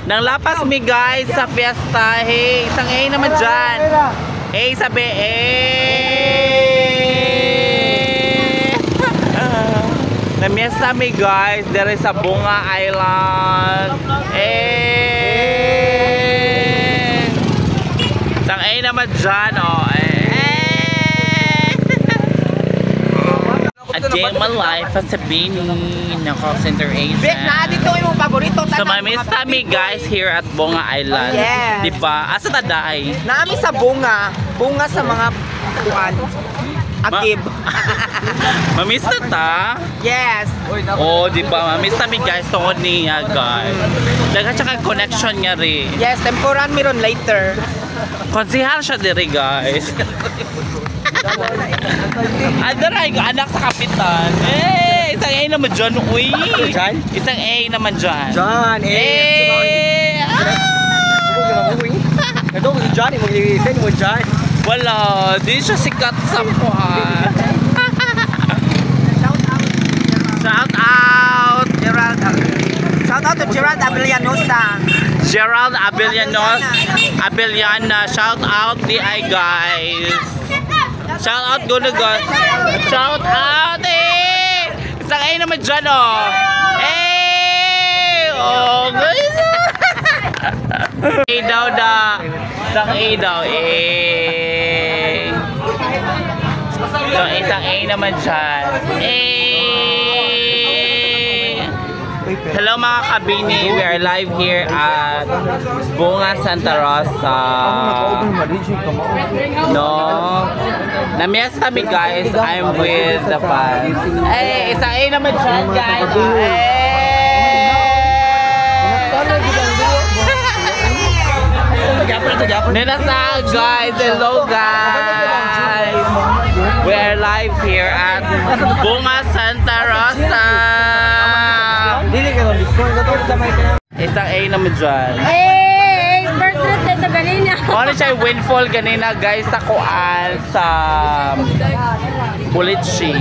Nang lapas mi guys sa fiesta. Hey, isang A naman dyan. Hey, sabi Namiesta mi guys. There is a Bunga Island. Hey. Isang A naman dyan. Oh, A day in my life as a Bini na call center agent. Dito yung paborito. So may mi guys here at Bunga Island. Yes. Diba? Asa taday? Naami sa bunga. Bunga sa mga kuan. Akib. Mamista ta? Yes. Oh, diba? Mamista mi guys tungod niya guys. Daga tsaka connection niya rin. Yes, temporan meron later. Konsihal siya diri guys. Adaray ko anak sa kapitan. Eh, isang A naman dyan. Uy. Isang A naman dyan. John, Wala, di siya sikat sa kuhan. Shout out. Shout out to Gerald Abellanosa. Gerald Abellana. Shout out di ay guys. Shout out gonna go. Shout out Isang A naman dyan oh. Oh guys. A daw da. Isang A daw So isang A naman dyan. Hello mga kabini, we are live here at Bunga Santa Rosa. No, namiesta mi guys. I'm with the fans. Hey, isang A naman dyan guys. Nenasa guys, hello guys. We are live here at Bunga Santa Rosa. Isang A naman dyan. Birthday sa ganina. Ano siya windfall ganina guys sa kuan sa Bulitchi.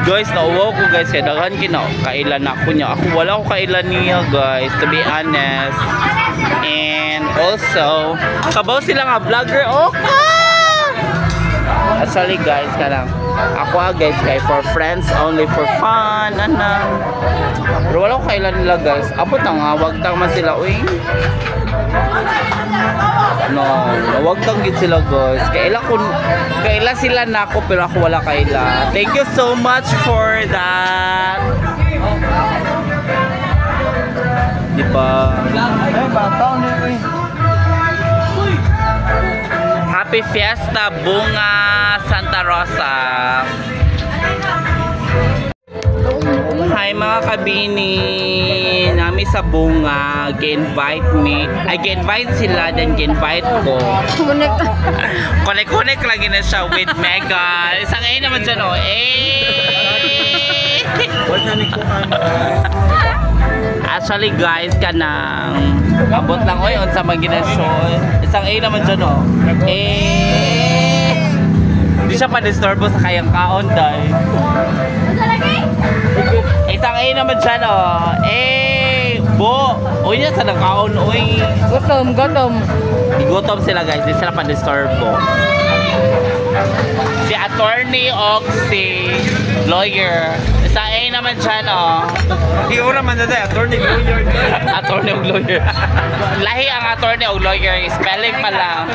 Guys, nauwaw ko guys kaya daghan kailan ako niya. Ako wala ko kailan niya guys, to be honest. And also, kabaw sila nga vlogger. Actually guys, kanang ako guys kay for friends only for fun pero wala ko kailan nila guys. Abot na nga, wag tang man sila uy. No, wag tang gid sila guys. Kaila sila na ako pero ako wala kaila. Thank you so much for that. Di ba? Happy Fiesta Bunga Santa Rosa. Hi mga kabini, nami sa Bunga, gi-invite sila, then gi-invite ko. Connect lagi na siya with Mega. Isang A naman dyan o. Actually guys, kanang abot lang oy on sa maginasyon. Isang A naman dyan o. Hindi siya pa-disturbo sa kayang kaon dahil. Isang A naman dyan o. Bo! Uy niya sa nakaon uy. Gutom. Gutom sila guys, hindi sila pa-disturbo. Si attorney o si lawyer. Isang A naman dyan o. Hindi ko naman na attorney lawyer. Attorney o lawyer. Lahi ang attorney o lawyer. Spelling pa lang.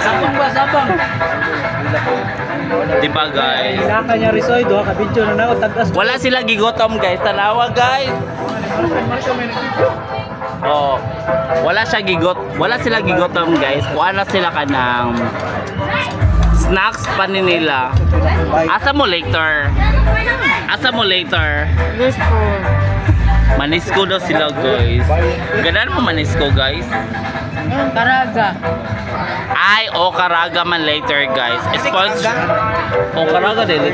Sapang ba? Diba guys? Saka niya risoy do ka video na ako tagas. Wala sila gigotom guys. Tanawa guys. Oh, wala sila gigotom guys. Kuha na sila kanang snacks pa nila. Asa mo later? Manisko daw sila guys. Ganaan mo manisko guys? Karaga. Ay, Karaga man later guys. Sponsor. Karaga din.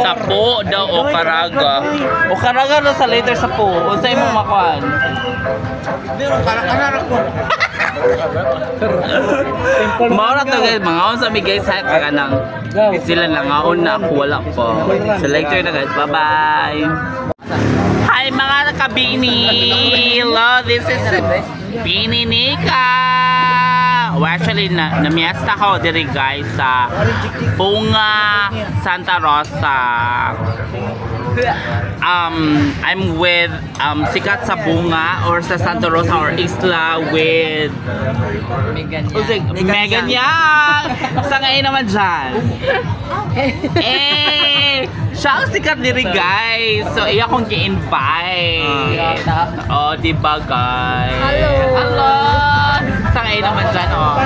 Sapo daw Karaga. Karaga daw sa later sapo. Unsay mo makuan? Hindi ro Karaga ko. Maura to guys, mga unsa mi guys ha kanang sila nangaon na ako wala pa. So later na guys, bye-bye. Hi mga kabini! Hello, this is Bini Nika! Well, actually, namiesta ko diri guys sa Bunga Santa Rosa. I'm with Sikat sa Bunga or sa Santa Rosa or Isla with Megan Yang! Sa ngayon naman dyan. Siya ang sikat diri guys. So, iya kong gi-invite. Oh, diba guys? Hello! Sa ngayon naman dyan, oh.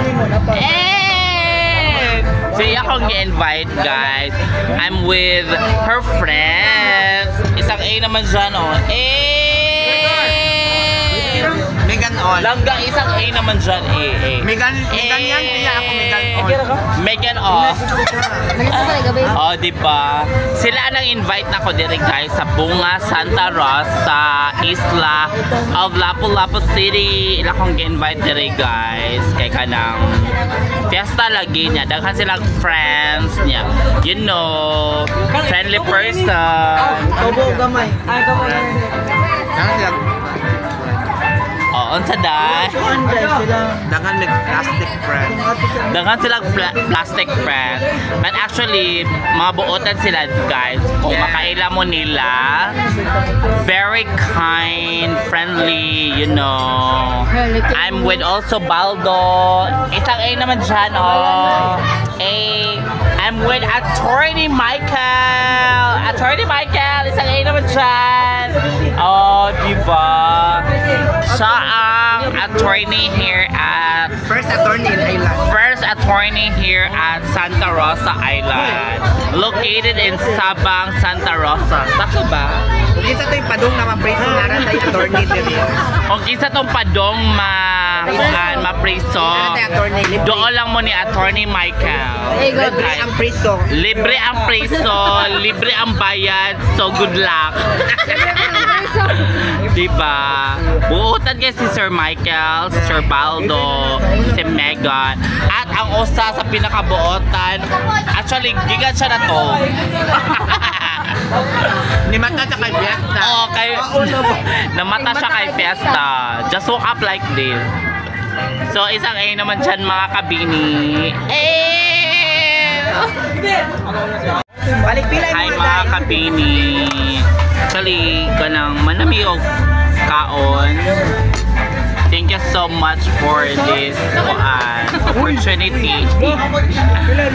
So, iya kong gi-invite guys. I'm with her friends. Isang A naman dyan, oh. Megan on. Langga, isang A naman dyan, Megan yan, kaya ako Megan on. Megan off. Oh, diba? Sila nang invite na ko diri guys sa Bunga Santa Rosa, Isla of Lapu-Lapu City. Ila kong gi-invite diri guys. Kay kanang fiesta lagi niya. Daghan silang friends niya. You know, friendly person. Tobo gamay. Ay, tobo gamay. Oh, unsa dai? Dagan may plastic friend. Daghan silang plastic friend. But actually, mga buotan sila guys. Kung makaila mo nila, very kind, friendly, you know. I'm with also Baldo. Isang A naman dyan, oh. I'm with Attorney Michael. Attorney Michael, isang A naman dyan. Oh, diba? Siya ang attorney here at First attorney in Island. First attorney here at Santa Rosa Island, located in Sabang, Santa Rosa. Saka ba? Kung isa ito yung padong na ma-praise na naran tayo attorney din. Kung isa tong padong ma-preso, doon lang mo ni Attorney Michael. Libre ang preso. Libre ang preso, libre ang bayad, so good luck. Diba? Buutan guys si Sir Michael, si Sir Baldo, si Megan, at ang usa sa pinakabuotan, actually, gigan siya na to. Nimata sa kay Fiesta. Oo, namata siya kay Fiesta. Just woke up like this. So, isang A naman dyan mga kabini. Balik pilay Hi mo mga kabini. Actually, kanang manami o kaon. Thank you so much for this opportunity.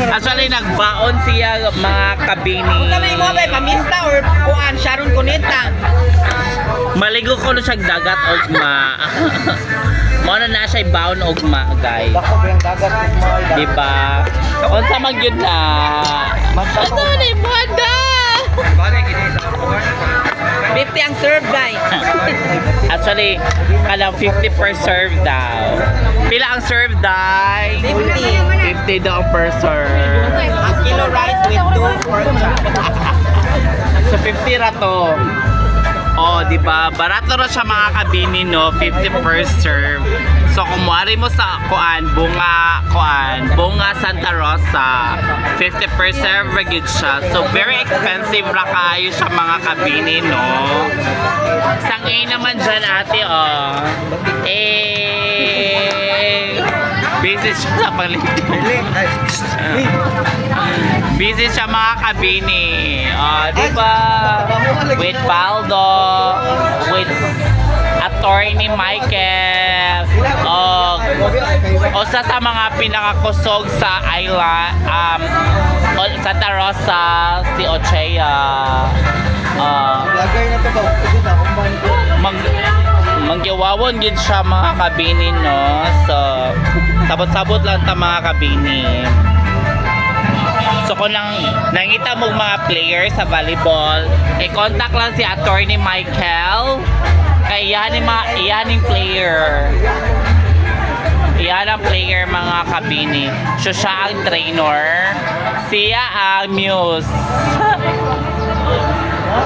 Actually, nagbaon siya mga kabini. Kamay mo ba mamista or kuan Sharon Cuneta? Maligo ko na siya dagat ogma. Mao na siya baon ogma, guys. Bako ba yung dagat mo? Diba? Unsa man gyud na? Ito ni moda. 50 ang serve guys. Actually, kalang 50 per serve daw. Pila ang serve dai? 50 daw per serve. Half kilo rice with 2 pork chop. So 50 ra to. Oh, di ba? Barato ra siya mga kabini, no? 50 per serve. So kung muari mo sa Bunga Santa Rosa, 50 per serve ra gyud siya. So very expensive ra kayo siya mga kabini, no? Sang A naman dyan ate, oh. Busy siya sa paligid. Busy siya mga kabini. Oh, di ba? With Baldo, with Attorney Michael, usa sa mga pinakakusog sa island, Santa Rosa, si Ochea. Mangyawawon gid siya mga kabini, no? So, sabot-sabot lang ta mga kabini. So kung nangita mo mga players sa volleyball, i-contact lang si Attorney Michael. Kaya iyaning player. Iyan ang player mga kabini. So siya ang trainer. Siya ang muse.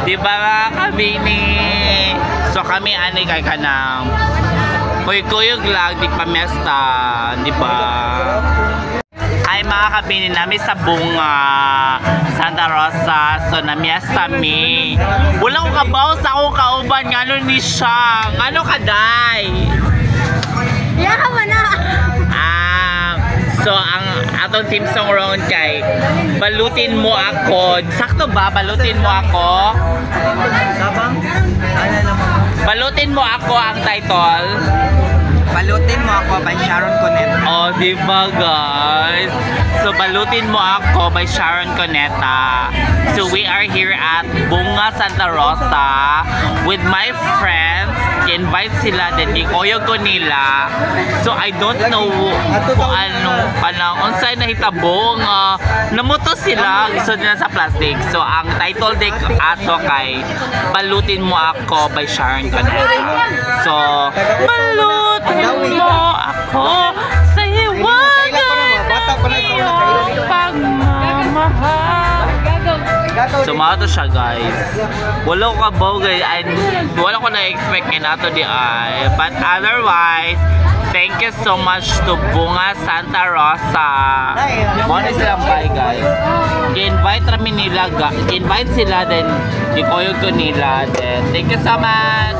Diba mga kabini? So kami ani kay kanang Kuyog-kuyog lang, di pamesta, di ba? Ay mga kabini namin sa bunga Santa Rosa, so namiesta mi. Wala ko kabaw sa akong kauban, ngano ni siya, ngano kaday? Iya ka man na. So ang atong team song round kay balutin mo ako. Sakto ba? Balutin mo ako? Sabang? Ano naman? Balutin mo ako ang title. Balutin mo ako by Sharon Cuneta. Oh, di ba guys? So, balutin mo ako by Sharon Cuneta. So, we are here at Bunga Santa Rosa with my friends. I-invite sila, then ikoyog ko nila. So, I don't know kung anong unsay nahitabong. Namuto sila, gusto nila sa plastic. So, ang title deck ato kay Balutin Mo Ako by Sharon Cuneta. So, balutin mo ako sa hiwaga ng iyong pagmamahal. So mga to siya guys. Wala ko kabaw guys. Wala ko na-expect nato di ay. But otherwise, thank you so much to Bunga Santa Rosa. Muna silang bye guys. I-invite kami nila. I-invite sila then ikoyog ko nila. Then thank you so much.